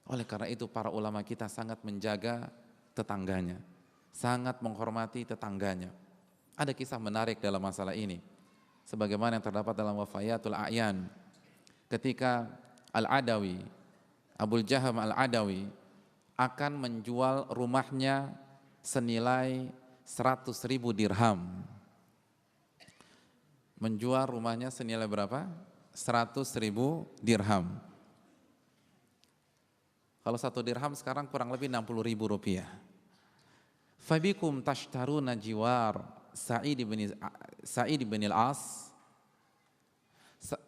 Oleh karena itu para ulama kita sangat menjaga tetangganya, sangat menghormati tetangganya. Ada kisah menarik dalam masalah ini, sebagaimana yang terdapat dalam Wafayatul A'yan, ketika Al-Adawi, Abul Jaham Al-Adawi akan menjual rumahnya senilai 100.000 dirham. Menjual rumahnya senilai berapa? 100.000 dirham. Kalau 1 dirham sekarang kurang lebih 60.000 rupiah. Fabikum tashtaruna jiwar Sa'id bin al-As.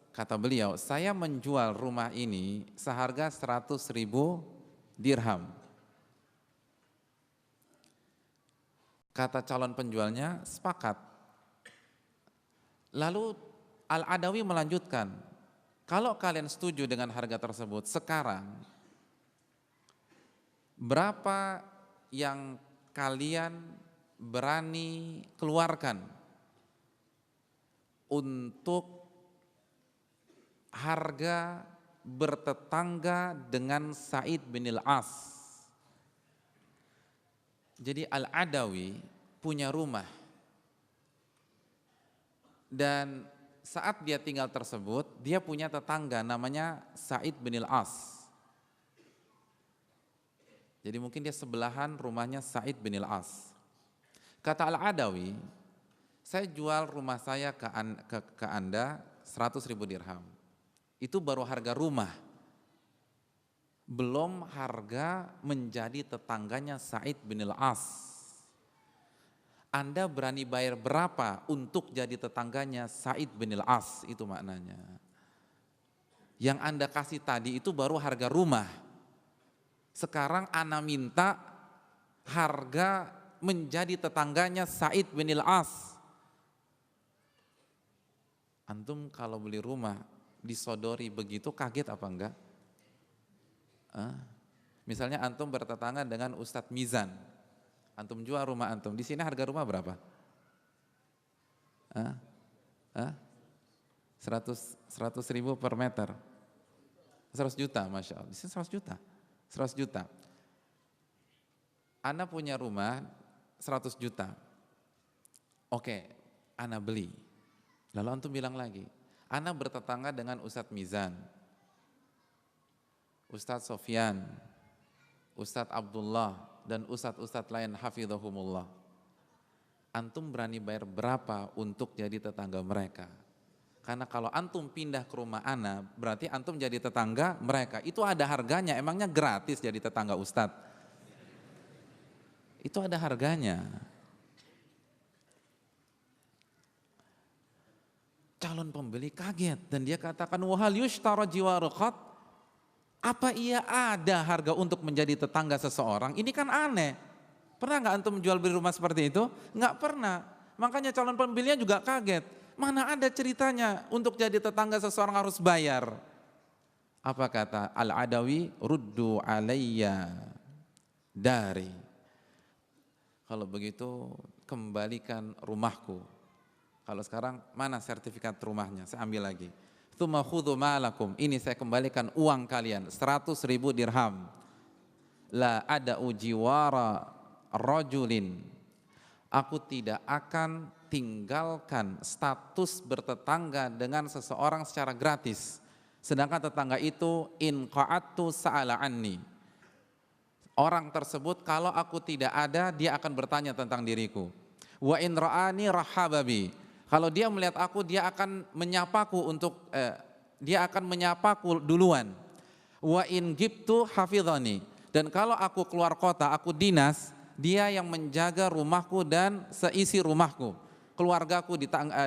Kata beliau, saya menjual rumah ini seharga 100.000 dirham. Kata calon penjualnya, sepakat. Lalu Al-Adawi melanjutkan, kalau kalian setuju dengan harga tersebut, sekarang berapa yang kalian berani keluarkan untuk harga bertetangga dengan Sa'id bin al-As? Jadi Al-Adawi punya rumah, dan saat dia tinggal tersebut, dia punya tetangga namanya Sa'id bin al-As. Jadi mungkin dia sebelahan rumahnya Sa'id bin al-As. Kata Al-Adawi, saya jual rumah saya ke Anda 100.000 dirham. Itu baru harga rumah, belum harga menjadi tetangganya Sa'id bin al-As. Anda berani bayar berapa untuk jadi tetangganya Sa'id bin al-As? Itu maknanya. Yang Anda kasih tadi itu baru harga rumah. Sekarang Ana minta harga menjadi tetangganya Sa'id bin al-As. Antum kalau beli rumah disodori begitu, kaget apa enggak? Misalnya antum bertetangga dengan Ustadz Mizan, antum jual rumah antum, di sini harga rumah berapa? 100.000 per meter, 100 juta, masya Allah. Di sini 100 juta, 100 juta. Ana punya rumah 100 juta, oke, Ana beli. Lalu antum bilang lagi, Ana bertetangga dengan Ustadz Mizan, Ustadz Sofyan, Ustadz Abdullah, dan ustadz-ustadz lain hafidhahumullah. Antum berani bayar berapa untuk jadi tetangga mereka? Karena kalau antum pindah ke rumah ana, berarti antum jadi tetangga mereka. Itu ada harganya, emangnya gratis jadi tetangga ustadz? Itu ada harganya. Calon pembeli kaget dan dia katakan, wahal yushtara jiwaru khat? Apa iya ada harga untuk menjadi tetangga seseorang? Ini kan aneh. Pernah nggak antum menjual beli rumah seperti itu? Nggak pernah. Makanya calon pembelinya juga kaget. Mana ada ceritanya untuk jadi tetangga seseorang harus bayar? Apa kata Al-Adawi? Ruddu alayya dari. Kalau begitu kembalikan rumahku. Kalau sekarang mana sertifikat rumahnya? Saya ambil lagi. Tsumma khudhu ma'alakum, ini saya kembalikan uang kalian 100.000 dirham. La ada ujiwara rajulin, aku tidak akan tinggalkan status bertetangga dengan seseorang secara gratis, sedangkan tetangga itu in qa'attu sa'ala anni. Orang tersebut kalau aku tidak ada, dia akan bertanya tentang diriku. Wa in ra'ani rahababi, kalau dia melihat aku, dia akan menyapaku dia akan menyapaku duluan. Wa in gibtu hafidhani, dan kalau aku keluar kota, aku dinas, dia yang menjaga rumahku dan seisi rumahku. Keluargaku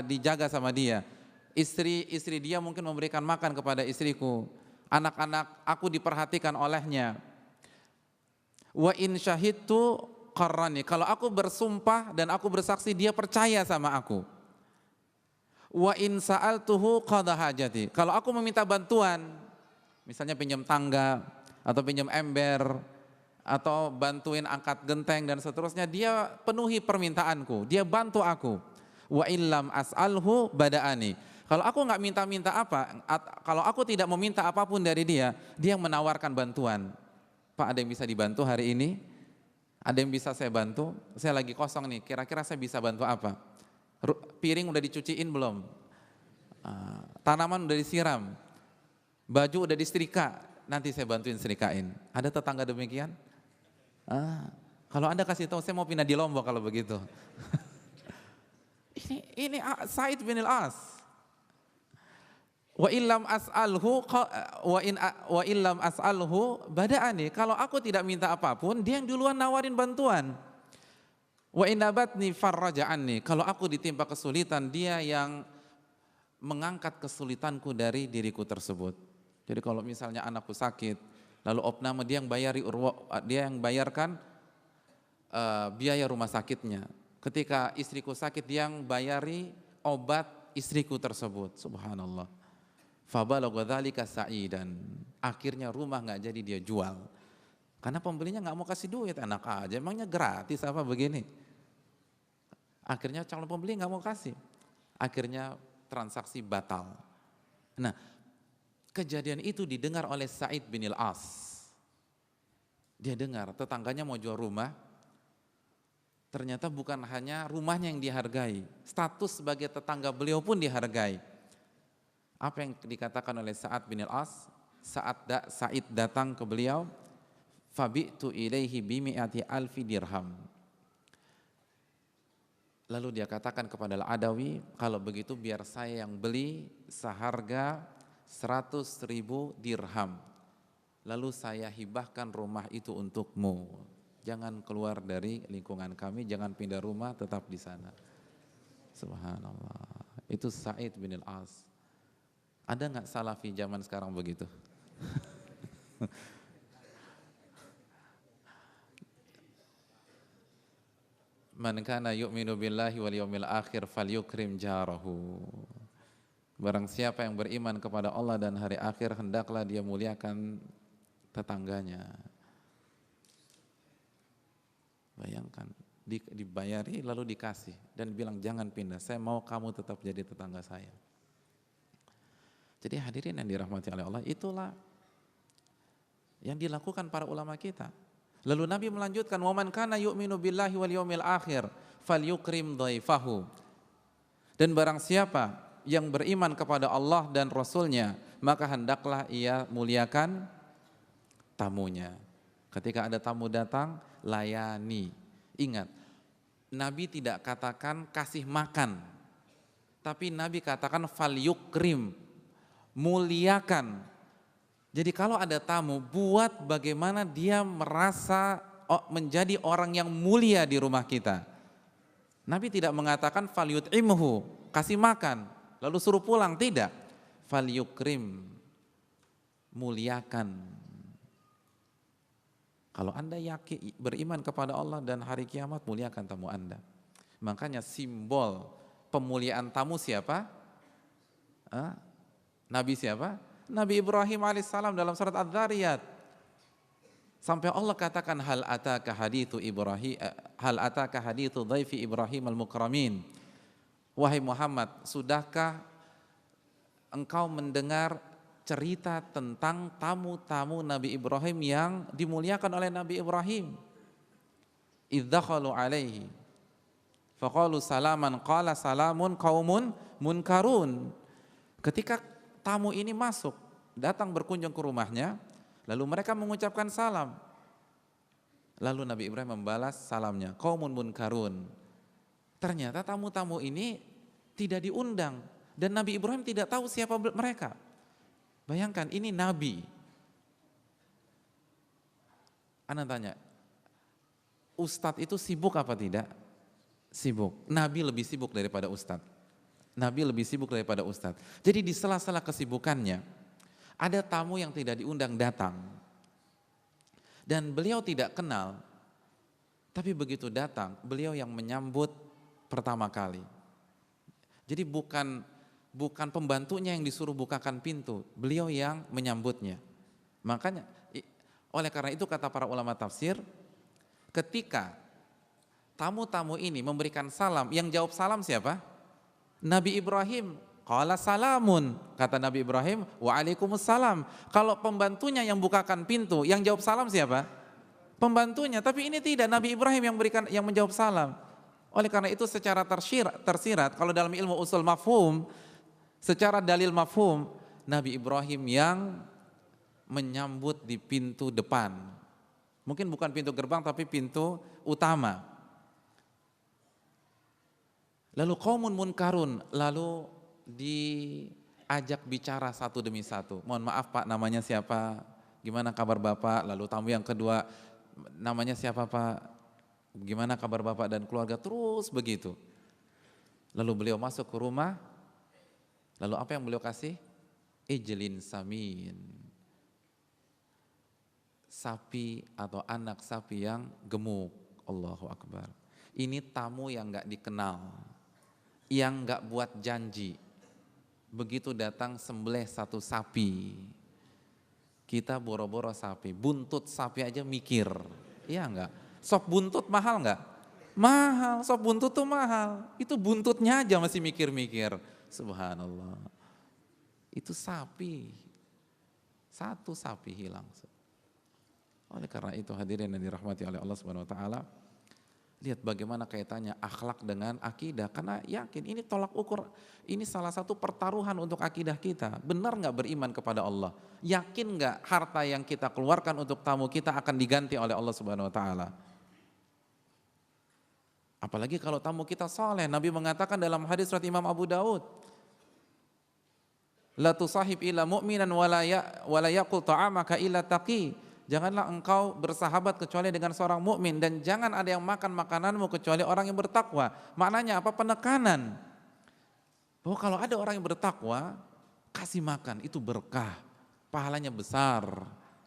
dijaga sama dia. Istri dia mungkin memberikan makan kepada istriku. Anak-anak aku diperhatikan olehnya. Wa in syahidtu qarrani, kalau aku bersumpah dan aku bersaksi, dia percaya sama aku. Wa in sa'altuhu qada hajati, kalau aku meminta bantuan, misalnya pinjam tangga atau pinjam ember atau bantuin angkat genteng dan seterusnya, dia penuhi permintaanku, dia bantu aku. Wa illam as'alhu bada'ani, kalau aku nggak minta-minta apa, kalau aku tidak meminta apapun dari dia, dia menawarkan bantuan. Pak, ada yang bisa dibantu hari ini? Ada yang bisa saya bantu? Saya lagi kosong nih, kira-kira saya bisa bantu apa? Piring udah dicuciin belum? Tanaman udah disiram? Baju udah disetrika? Nanti saya bantuin setrikain. Ada tetangga demikian? Kalau Anda kasih tahu, saya mau pindah di Lombok kalau begitu. Ini Sa'id bin al-As. Wa illam as'alhu bada'ani. Kalau aku tidak minta apapun, dia yang duluan nawarin bantuan. Wa in nabatni farraja'anni. Kalau aku ditimpa kesulitan, dia yang mengangkat kesulitanku dari diriku tersebut. Jadi kalau misalnya anakku sakit, lalu opname dia yang bayarkan biaya rumah sakitnya. Ketika istriku sakit, dia yang bayari obat istriku tersebut. Subhanallah. Fabalagha dzalika sa'idan. Akhirnya rumah nggak jadi dia jual. Karena pembelinya nggak mau kasih duit, enak aja, emangnya gratis apa begini. Akhirnya calon pembeli nggak mau kasih. Akhirnya transaksi batal. Nah, kejadian itu didengar oleh Sa'id bin al-As. Dia dengar tetangganya mau jual rumah. Ternyata bukan hanya rumahnya yang dihargai, status sebagai tetangga beliau pun dihargai. Apa yang dikatakan oleh Sa'ad bin al-As? Sa'id datang ke beliau, fabi'tu ilaihi bimi'ati alfi dirham. Lalu dia katakan kepada Al-Adawi, kalau begitu biar saya yang beli seharga 100.000 dirham. Lalu saya hibahkan rumah itu untukmu. Jangan keluar dari lingkungan kami, jangan pindah rumah, tetap di sana. Subhanallah. Itu Sa'id bin al-As. Ada nggak salafi zaman sekarang begitu? Man kana yu'minu billahi wal yawmil akhir falyukrim jarahu. Barang siapa yang beriman kepada Allah dan hari akhir, hendaklah dia muliakan tetangganya. Bayangkan, dibayari lalu dikasih dan bilang jangan pindah, saya mau kamu tetap jadi tetangga saya. Jadi hadirin yang dirahmati oleh Allah, itulah yang dilakukan para ulama kita. Lalu Nabi melanjutkan, wa man kana yu'minu billahi wal yawmil akhir falyukrim dhaifahu. Dan barang siapa yang beriman kepada Allah dan Rasulnya, maka hendaklah ia muliakan tamunya. Ketika ada tamu datang, layani. Ingat, Nabi tidak katakan kasih makan, tapi Nabi katakan falyukrim, muliakan. Jadi kalau ada tamu, buat bagaimana dia merasa menjadi orang yang mulia di rumah kita. Nabi tidak mengatakan falyut'imhu, kasih makan, lalu suruh pulang, tidak. Falyukrim, muliakan. Kalau Anda yakin beriman kepada Allah dan hari kiamat, muliakan tamu Anda. Makanya simbol pemuliaan tamu siapa? Nabi siapa? Nabi Ibrahim alaihissalam dalam surat Adz-Dzariyat. Sampai Allah katakan hal ataka hadithu dhaifi Ibrahim al-mukramin. Wahai Muhammad, sudahkah engkau mendengar cerita tentang tamu-tamu Nabi Ibrahim yang dimuliakan oleh Nabi Ibrahim? Idz dakhalu alaihi faqalu salaman qala salamun qaumun munkarun. Ketika tamu ini masuk, datang berkunjung ke rumahnya, lalu mereka mengucapkan salam. Lalu Nabi Ibrahim membalas salamnya, qaumun munkarun. Ternyata tamu-tamu ini tidak diundang dan Nabi Ibrahim tidak tahu siapa mereka. Bayangkan, ini Nabi. Anda tanya, Ustadz itu sibuk apa tidak? Sibuk. Nabi lebih sibuk daripada Ustadz. Nabi lebih sibuk daripada Ustadz. Jadi di sela-sela kesibukannya, ada tamu yang tidak diundang datang. Dan beliau tidak kenal, tapi begitu datang, beliau yang menyambut pertama kali. Jadi bukan pembantunya yang disuruh bukakan pintu, beliau yang menyambutnya. Makanya, oleh karena itu kata para ulama tafsir, ketika tamu-tamu ini memberikan salam, yang jawab salam siapa? Nabi Ibrahim. Qala salamun, kata Nabi Ibrahim, waalaikumsalam. Kalau pembantunya yang bukakan pintu, yang jawab salam siapa? Pembantunya. Tapi ini tidak, Nabi Ibrahim yang menjawab salam. Oleh karena itu secara tersirat, kalau dalam ilmu usul mafhum, secara dalil mafhum, Nabi Ibrahim yang menyambut di pintu depan. Mungkin bukan pintu gerbang tapi pintu utama. Lalu qaumun munkarun, lalu diajak bicara satu demi satu. Mohon maaf Pak, namanya siapa? Gimana kabar Bapak? Lalu tamu yang kedua, namanya siapa Pak? Gimana kabar Bapak dan keluarga? Terus begitu. Lalu beliau masuk ke rumah, lalu apa yang beliau kasih? Ijlin samin. Sapi atau anak sapi yang gemuk. Allahu Akbar. Ini tamu yang gak dikenal, yang gak buat janji. Begitu datang sembelih satu sapi, kita boro-boro sapi, buntut sapi aja mikir, iya enggak? Sop buntut mahal enggak? Mahal, sop buntut tuh mahal, itu buntutnya aja masih mikir-mikir, subhanallah. Itu sapi, satu sapi hilang. Oleh karena itu hadirin yang dirahmati oleh Allah Subhanahu Wa Taala, lihat bagaimana kaitannya akhlak dengan akidah. Karena yakin ini tolak ukur, ini salah satu pertaruhan untuk akidah kita. Benar nggak beriman kepada Allah? Yakin nggak harta yang kita keluarkan untuk tamu kita akan diganti oleh Allah Subhanahu Wa Taala? Apalagi kalau tamu kita soleh. Nabi mengatakan dalam hadis riwayat Imam Abu Daud, la tusahib illa mu'minan wala yaqul ta'amaka illa taqi. Janganlah engkau bersahabat kecuali dengan seorang mukmin, dan jangan ada yang makan makananmu kecuali orang yang bertakwa. Maknanya apa? Penekanan. Bahwa kalau ada orang yang bertakwa, kasih makan, itu berkah, pahalanya besar,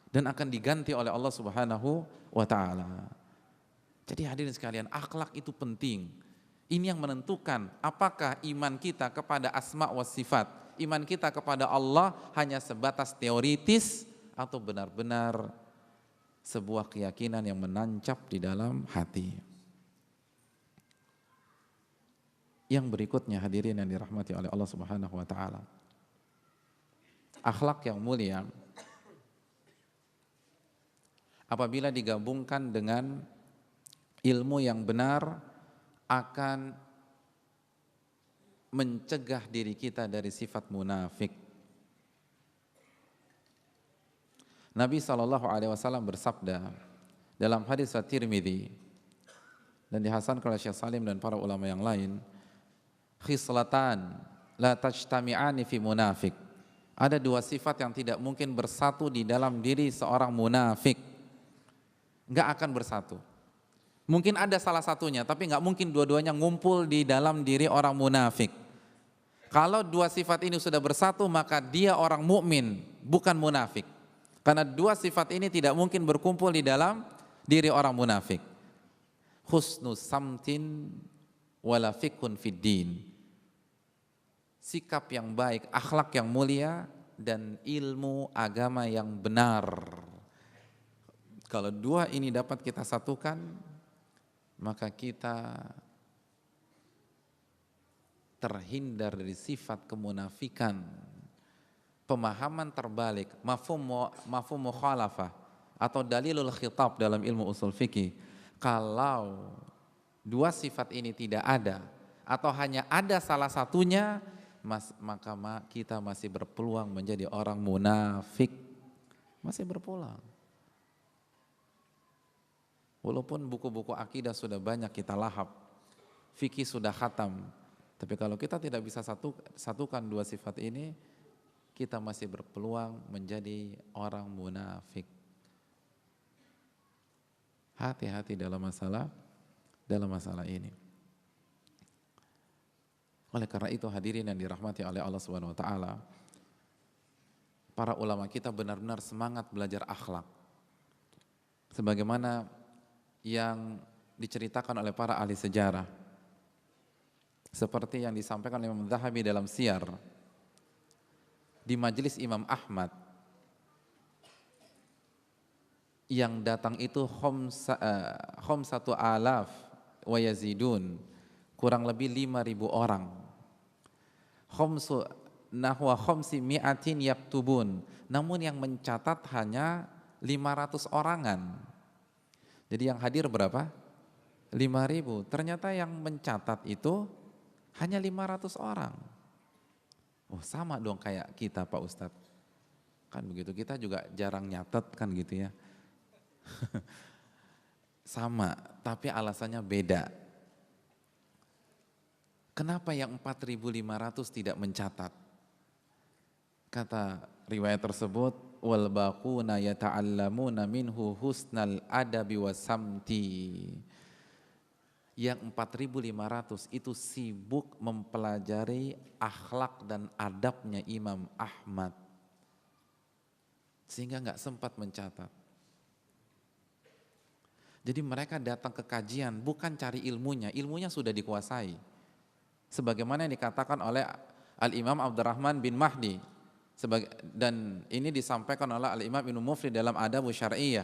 dan akan diganti oleh Allah Subhanahu wa Ta'ala. Jadi hadirin sekalian, akhlak itu penting. Ini yang menentukan apakah iman kita kepada asma wa sifat, iman kita kepada Allah hanya sebatas teoritis atau benar-benar sebuah keyakinan yang menancap di dalam hati. Yang berikutnya hadirin yang dirahmati oleh Allah Subhanahu wa Ta'ala, akhlak yang mulia apabila digabungkan dengan ilmu yang benar akan mencegah diri kita dari sifat munafik. Nabi SAW bersabda dalam hadis At-Tirmidzi dan dihasankan oleh Syekh Salim dan para ulama yang lain, khislatan la tajtami'ani fi munafik. Ada dua sifat yang tidak mungkin bersatu di dalam diri seorang munafik. Enggak akan bersatu. Mungkin ada salah satunya, tapi enggak mungkin dua-duanya ngumpul di dalam diri orang munafik. Kalau dua sifat ini sudah bersatu, maka dia orang mukmin, bukan munafik. Karena dua sifat ini tidak mungkin berkumpul di dalam diri orang munafik. Husnus samtin wala fiqhun fid din. Sikap yang baik, akhlak yang mulia, dan ilmu agama yang benar. Kalau dua ini dapat kita satukan, maka kita terhindar dari sifat kemunafikan. Pemahaman terbalik, mafhum mukhalafah atau dalilul khitab dalam ilmu usul fikih. Kalau dua sifat ini tidak ada atau hanya ada salah satunya, maka kita masih berpeluang menjadi orang munafik, masih berpeluang. Walaupun buku-buku akidah sudah banyak kita lahap, fikih sudah khatam, tapi kalau kita tidak bisa satukan dua sifat ini, kita masih berpeluang menjadi orang munafik. Hati-hati dalam masalah ini. Oleh karena itu hadirin yang dirahmati oleh Allah Subhanahu wa Ta'ala, para ulama kita benar-benar semangat belajar akhlak. Sebagaimana yang diceritakan oleh para ahli sejarah. Seperti yang disampaikan oleh Imam Zahabi dalam Siyar. Di majelis Imam Ahmad yang datang itu khamsatu alaf wa yazidun, kurang lebih 5.000 orang. khamsu nahwa khamsi mi'atin yaktubun. Namun yang mencatat hanya 500 orangan. Jadi yang hadir berapa? 5.000. Ternyata yang mencatat itu hanya 500 orang. Oh, sama dong kayak kita Pak Ustadz. Kan begitu, kita juga jarang nyatet kan gitu ya. Sama, tapi alasannya beda. Kenapa yang 4.500 tidak mencatat? Kata riwayat tersebut, wal baquna yata'allamuna minhu husnal adabi wasamti. Yang 4.500 itu sibuk mempelajari akhlak dan adabnya Imam Ahmad. Sehingga nggak sempat mencatat. Jadi mereka datang ke kajian bukan cari ilmunya, ilmunya sudah dikuasai. Sebagaimana yang dikatakan oleh Al-Imam Abdurrahman bin Mahdi. Dan ini disampaikan oleh Al-Imam Ibnu Mufli dalam Adab Syar'iyyah.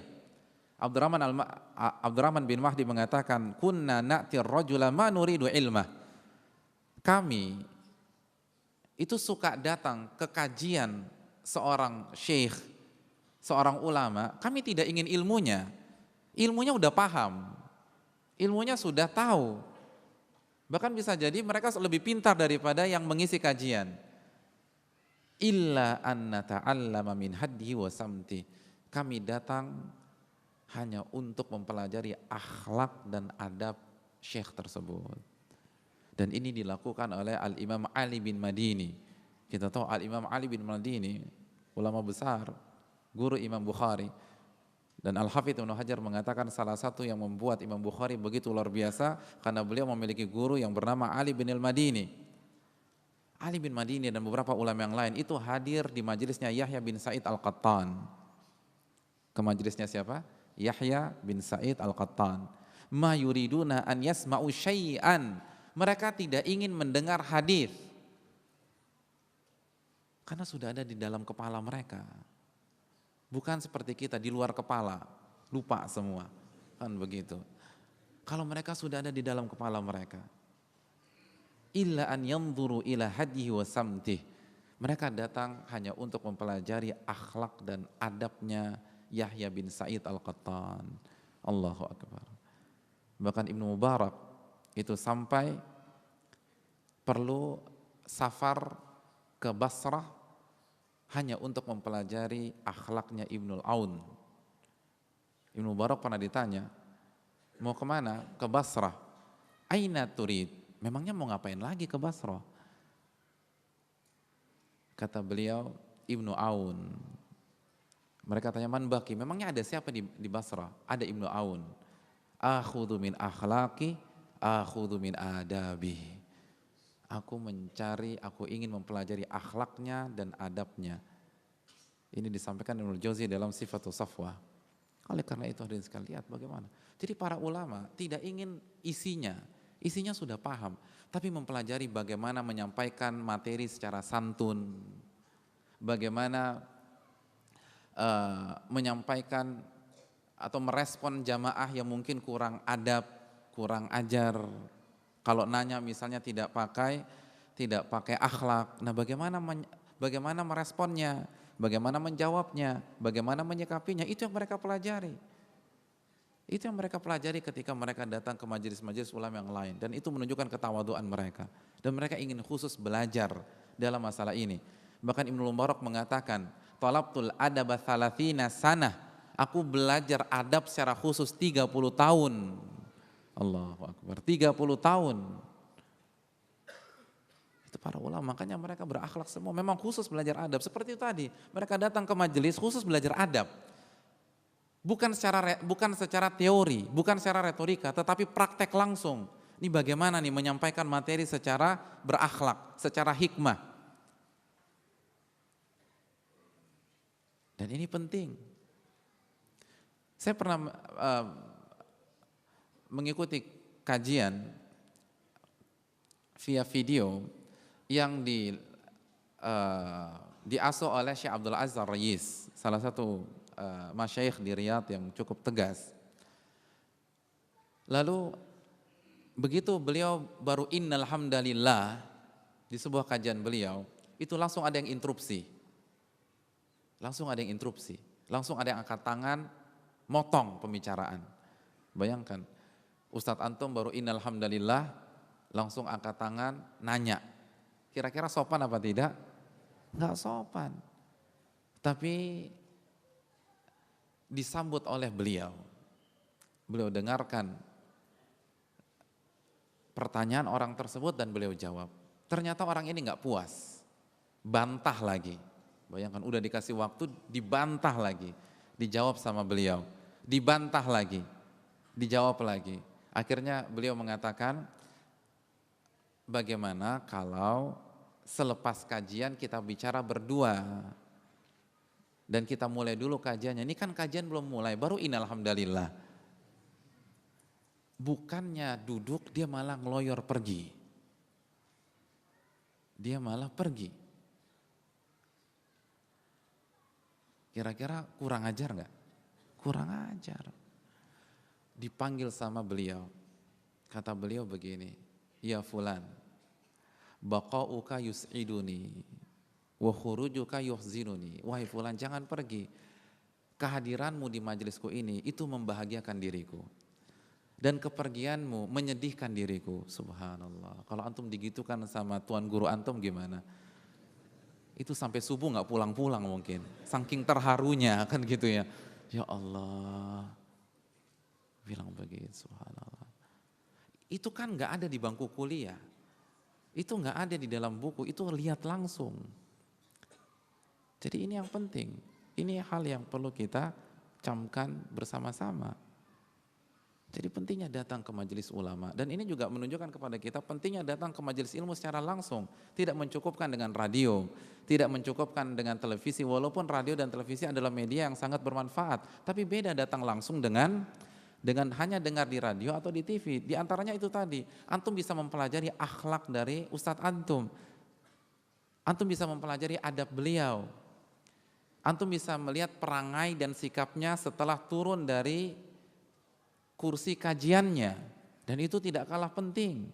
Abdurrahman bin Mahdi mengatakan, kunna na'tir rajula ma nuridu ilmah. Kami itu suka datang ke kajian seorang syekh, seorang ulama, kami tidak ingin ilmunya. Ilmunya udah paham, ilmunya sudah tahu. Bahkan bisa jadi mereka lebih pintar daripada yang mengisi kajian. Illa an nata'allama min haddihi wa samti. Kami datang hanya untuk mempelajari akhlak dan adab syekh tersebut. Dan ini dilakukan oleh Al-Imam Ali bin Madini. Kita tahu Al-Imam Ali bin Madini, ulama besar, guru Imam Bukhari. Dan Al-Hafidz Ibnu Hajar mengatakan salah satu yang membuat Imam Bukhari begitu luar biasa karena beliau memiliki guru yang bernama Ali bin Al-Madini. Ali bin Madini dan beberapa ulama yang lain itu hadir di majelisnya Yahya bin Sa'id Al-Qattan. Ke majelisnya siapa? Yahya bin Sa'id Al-Qattan. Ma yuriduna an yasma'u syai'an. Mereka tidak ingin mendengar hadis. Karena sudah ada di dalam kepala mereka. Bukan seperti kita di luar kepala, lupa semua, kan begitu. Kalau mereka sudah ada di dalam kepala mereka, illa an yanzuru ila hadihi wa samtih. Mereka datang hanya untuk mempelajari akhlak dan adabnya Yahya bin Sa'id Al-Qattan. Allahu Akbar. Bahkan Ibnu Mubarak itu sampai perlu safar ke Basrah hanya untuk mempelajari akhlaknya Ibnul Aun. Ibnu Mubarak pernah ditanya, mau kemana? Ke Basrah. Aina turid? Memangnya mau ngapain lagi ke Basrah? Kata beliau, Ibnu Aun. Mereka tanya, man baki? Memangnya ada siapa di Basrah? Ada Ibnu Aun. Akhudhu min akhlaqi, akhudhu min adabi. Aku mencari, aku ingin mempelajari akhlaknya dan adabnya. Ini disampaikan Ibnu Jauzi dalam Sifatus Safwa. Oleh karena itu hadirin sekalian, lihat bagaimana. Jadi para ulama tidak ingin isinya sudah paham, tapi mempelajari bagaimana menyampaikan materi secara santun, bagaimana menyampaikan atau merespon jamaah yang mungkin kurang adab, kurang ajar. Kalau nanya misalnya tidak pakai akhlak, nah bagaimana meresponnya, bagaimana menjawabnya, bagaimana menyikapinya, itu yang mereka pelajari. Itu yang mereka pelajari ketika mereka datang ke majelis-majelis ulama yang lain, dan itu menunjukkan ketawaduan mereka. Dan mereka ingin khusus belajar dalam masalah ini. Bahkan Ibnu Mubarak mengatakan, talabtul adaba thalathina sanah, aku belajar adab secara khusus 30 tahun. Allahu Akbar, 30 tahun. Itu para ulama, makanya mereka berakhlak semua, memang khusus belajar adab. Seperti itu tadi, mereka datang ke majelis khusus belajar adab. Bukan secara teori, bukan secara retorika, tetapi praktek langsung. Ini bagaimana nih menyampaikan materi secara berakhlak, secara hikmah. Dan ini penting. Saya pernah mengikuti kajian via video yang diasuh oleh Syekh Abdul Aziz Ar-Rais, salah satu masyayikh di Riyadh yang cukup tegas. Lalu begitu beliau baru innal hamdalillah, di sebuah kajian beliau, itu langsung ada yang interupsi. Langsung ada yang interupsi. Langsung ada yang angkat tangan, motong pembicaraan. Bayangkan, Ustadz Antum baru innal hamdalillah, langsung angkat tangan, nanya. Kira-kira sopan apa tidak? Enggak sopan. Tapi disambut oleh beliau. Beliau dengarkan pertanyaan orang tersebut dan beliau jawab. Ternyata orang ini enggak puas. Bantah lagi. Bayangkan udah dikasih waktu, dibantah lagi. Dijawab sama beliau. Dibantah lagi. Dijawab lagi. Akhirnya beliau mengatakan, bagaimana kalau selepas kajian kita bicara berdua dan kita mulai dulu kajiannya. Ini kan kajian belum mulai, baru innal hamdalillah. Bukannya duduk, dia malah ngeloyor pergi. Dia malah pergi. Kira-kira kurang ajar nggak? Kurang ajar. Dipanggil sama beliau. Kata beliau begini, ya fulan, baqa'uka yus'iduni wa khurujuka yuhzinuni. Wahai fulan, jangan pergi. Kehadiranmu di majelisku ini itu membahagiakan diriku. Dan kepergianmu menyedihkan diriku. Subhanallah. Kalau antum digitukan sama tuan guru antum gimana? Itu sampai subuh nggak pulang-pulang mungkin. Saking terharunya kan gitu ya. Ya Allah. Bilang begitu, subhanallah. Itu kan nggak ada di bangku kuliah. Itu nggak ada di dalam buku, itu lihat langsung. Jadi ini yang penting. Ini hal yang perlu kita camkan bersama-sama. Jadi pentingnya datang ke majelis ulama. Dan ini juga menunjukkan kepada kita pentingnya datang ke majelis ilmu secara langsung. Tidak mencukupkan dengan radio, tidak mencukupkan dengan televisi. Walaupun radio dan televisi adalah media yang sangat bermanfaat. Tapi beda datang langsung dengan hanya dengar di radio atau di TV. Di antaranya itu tadi, antum bisa mempelajari akhlak dari Ustadz Antum. Antum bisa mempelajari adab beliau. Antum bisa melihat perangai dan sikapnya setelah turun dari kursi kajiannya, dan itu tidak kalah penting.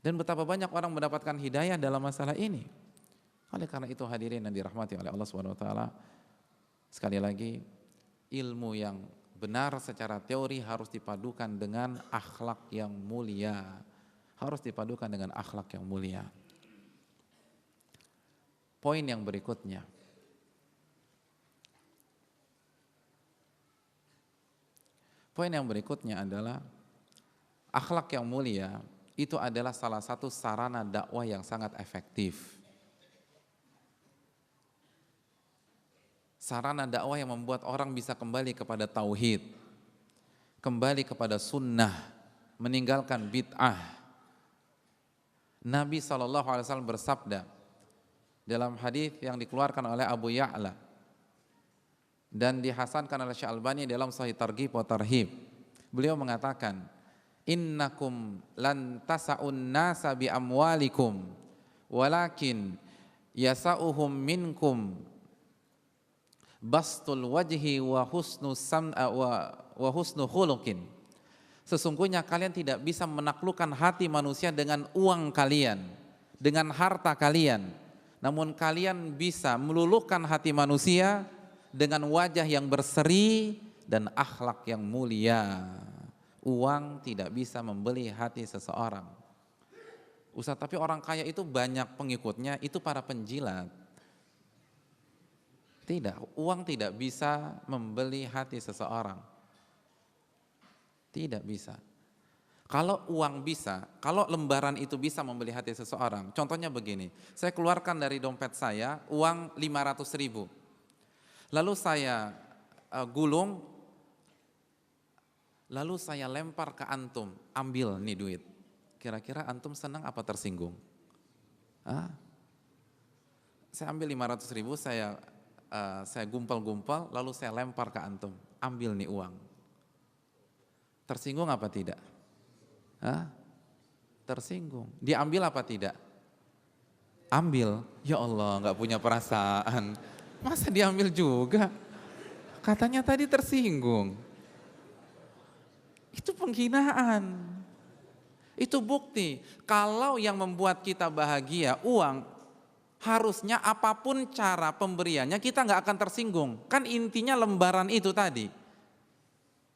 Dan betapa banyak orang mendapatkan hidayah dalam masalah ini. Oleh karena itu hadirin yang dirahmati oleh Allah Subhanahu wa taala, sekali lagi ilmu yang benar secara teori harus dipadukan dengan akhlak yang mulia. Harus dipadukan dengan akhlak yang mulia. Poin yang berikutnya. Poin yang berikutnya adalah akhlak yang mulia itu adalah salah satu sarana dakwah yang sangat efektif. Sarana dakwah yang membuat orang bisa kembali kepada tauhid, kembali kepada sunnah, meninggalkan bid'ah. Nabi SAW bersabda dalam hadis yang dikeluarkan oleh Abu Ya'la dan dihasankan oleh Syekh Albani dalam Sahih Targhib wa Tarhib. Beliau mengatakan, innakum lan tasa'un nasa bi amwalikum walakin yasa'uhum minkum bastul wajhi wa husnu sam'a wa husnu khuluqin. Sesungguhnya kalian tidak bisa menaklukkan hati manusia dengan uang kalian, dengan harta kalian. Namun kalian bisa meluluhkan hati manusia dengan wajah yang berseri dan akhlak yang mulia. Uang tidak bisa membeli hati seseorang. Ustaz, tapi orang kaya itu banyak pengikutnya, itu para penjilat. Tidak, uang tidak bisa membeli hati seseorang. Tidak bisa. Kalau uang bisa, kalau lembaran itu bisa membeli hati seseorang, contohnya begini, saya keluarkan dari dompet saya uang 500.000. Lalu saya gulung, lalu saya lempar ke antum, ambil nih duit. Kira-kira antum senang apa tersinggung? Saya ambil 500.000, saya gumpal-gumpal, lalu saya lempar ke antum, ambil nih uang. Tersinggung apa tidak? Tersinggung. Diambil apa tidak? Ambil. Ya Allah, nggak punya perasaan. Masa diambil juga? Katanya tadi tersinggung. Itu penghinaan. Itu bukti kalau yang membuat kita bahagia uang, harusnya apapun cara pemberiannya kita nggak akan tersinggung. Kan intinya lembaran itu tadi.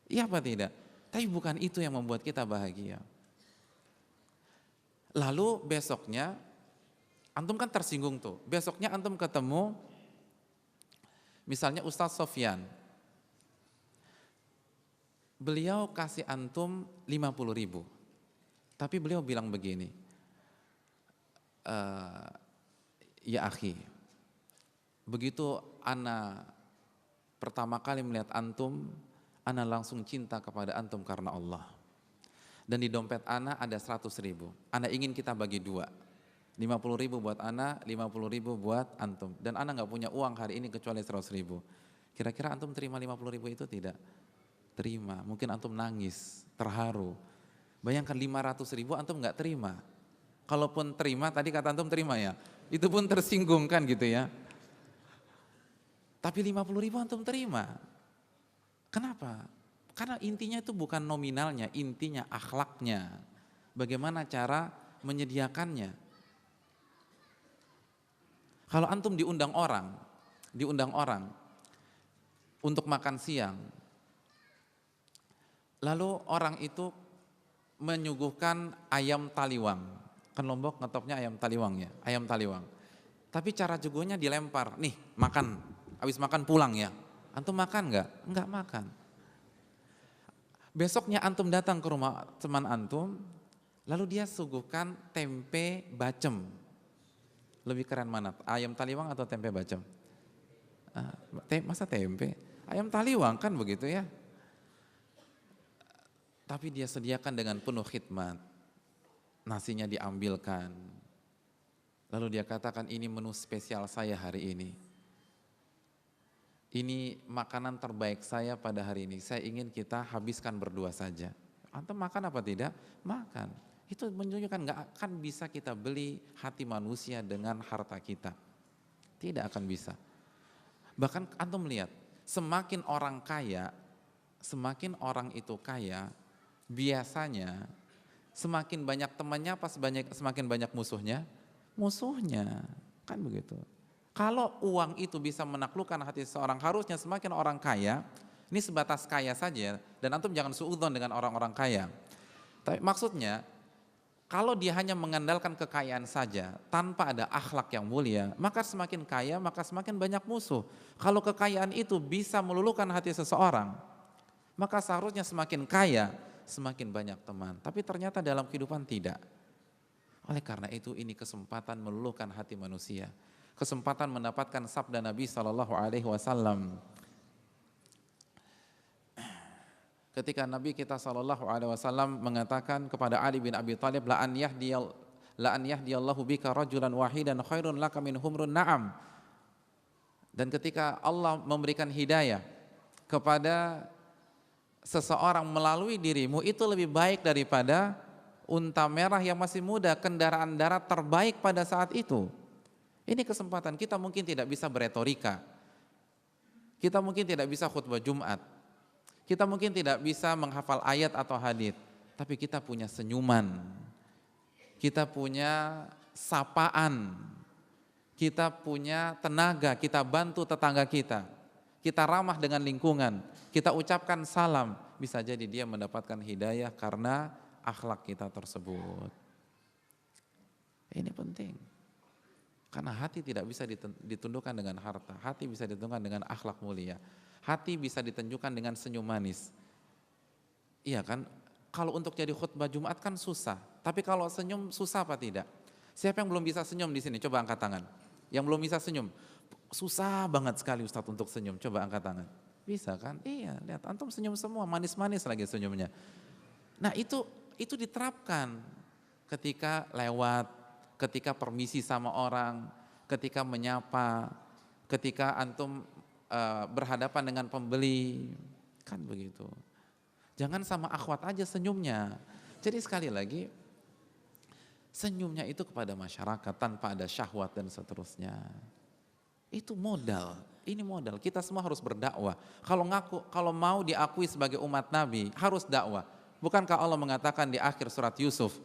Iya apa tidak? Tapi bukan itu yang membuat kita bahagia. Lalu besoknya, antum kan tersinggung tuh. Besoknya antum ketemu, misalnya Ustadz Sofyan. Beliau kasih antum 50.000. Tapi beliau bilang begini, ya akhi, begitu ana pertama kali melihat antum, ana langsung cinta kepada antum karena Allah. Dan di dompet ana ada 100.000, ana ingin kita bagi dua, 50.000 buat ana, 50.000 buat antum. Dan ana gak punya uang hari ini kecuali 100.000. Kira-kira antum terima 50.000 itu tidak? Terima, mungkin antum nangis, terharu. Bayangkan 500.000 antum gak terima. Kalaupun terima, tadi kata antum terima ya, itu pun tersinggung kan gitu ya. Tapi 50.000 antum terima. Kenapa? Karena intinya itu bukan nominalnya, intinya akhlaknya. Bagaimana cara menyediakannya. Kalau antum diundang orang untuk makan siang, lalu orang itu menyuguhkan ayam taliwang. Kan Lombok ngetopnya ayam taliwang ya, ayam taliwang. Tapi cara juguhnya dilempar, nih makan, habis makan pulang ya. Antum makan nggak? Nggak makan. Besoknya antum datang ke rumah teman antum, lalu dia suguhkan tempe bacem. Lebih keren mana? Ayam taliwang atau tempe bacem? Masa tempe? Ayam taliwang kan begitu ya. Tapi dia sediakan dengan penuh khidmat. Nasinya diambilkan. Lalu dia katakan ini menu spesial saya hari ini. Ini makanan terbaik saya pada hari ini. Saya ingin kita habiskan berdua saja. Antum makan apa tidak? Makan. Itu menunjukkan gak akan bisa kita beli hati manusia dengan harta kita. Tidak akan bisa. Bahkan antum lihat, semakin orang kaya, semakin orang itu kaya, biasanya semakin banyak temannya apa semakin banyak musuhnya? Musuhnya, kan begitu. Kalau uang itu bisa menaklukkan hati seseorang, harusnya semakin orang kaya, ini sebatas kaya saja, dan antum jangan suudzon dengan orang-orang kaya. Tapi maksudnya, kalau dia hanya mengandalkan kekayaan saja, tanpa ada akhlak yang mulia, maka semakin kaya, maka semakin banyak musuh. Kalau kekayaan itu bisa meluluhkan hati seseorang, maka seharusnya semakin kaya, semakin banyak teman. Tapi ternyata dalam kehidupan tidak. Oleh karena itu ini kesempatan meluluhkan hati manusia. Kesempatan mendapatkan sabda Nabi SAW. Ketika Nabi kita SAW mengatakan kepada Ali bin Abi Thalib, la an yahdiyallahu bika rajulan wahidan khairun laka min humrun na'am. Dan ketika Allah memberikan hidayah kepada seseorang melalui dirimu, itu lebih baik daripada unta merah yang masih muda, kendaraan darat terbaik pada saat itu. Ini kesempatan. Kita mungkin tidak bisa beretorika, kita mungkin tidak bisa khutbah Jumat, kita mungkin tidak bisa menghafal ayat atau hadits, tapi kita punya senyuman, kita punya sapaan, kita punya tenaga, kita bantu tetangga kita ramah dengan lingkungan, kita ucapkan salam, bisa jadi dia mendapatkan hidayah karena akhlak kita tersebut. Ini penting. Karena hati tidak bisa ditundukkan dengan harta, hati bisa ditundukkan dengan akhlak mulia. Hati bisa ditunjukkan dengan senyum manis. Iya kan? Kalau untuk jadi khutbah Jumat kan susah, tapi kalau senyum susah apa tidak? Siapa yang belum bisa senyum di sini? Coba angkat tangan. Yang belum bisa senyum, susah banget sekali Ustadz untuk senyum. Coba angkat tangan. Bisa kan? Iya, lihat antum senyum semua, manis-manis lagi senyumnya. Nah itu diterapkan ketika lewat, ketika permisi sama orang, ketika menyapa, ketika antum berhadapan dengan pembeli, kan begitu. Jangan sama akhwat aja senyumnya. Jadi sekali lagi, senyumnya itu kepada masyarakat tanpa ada syahwat dan seterusnya. Itu modal, ini modal. Kita semua harus berdakwah. Kalau mau diakui sebagai umat Nabi, harus dakwah. Bukankah Allah mengatakan di akhir surat Yusuf,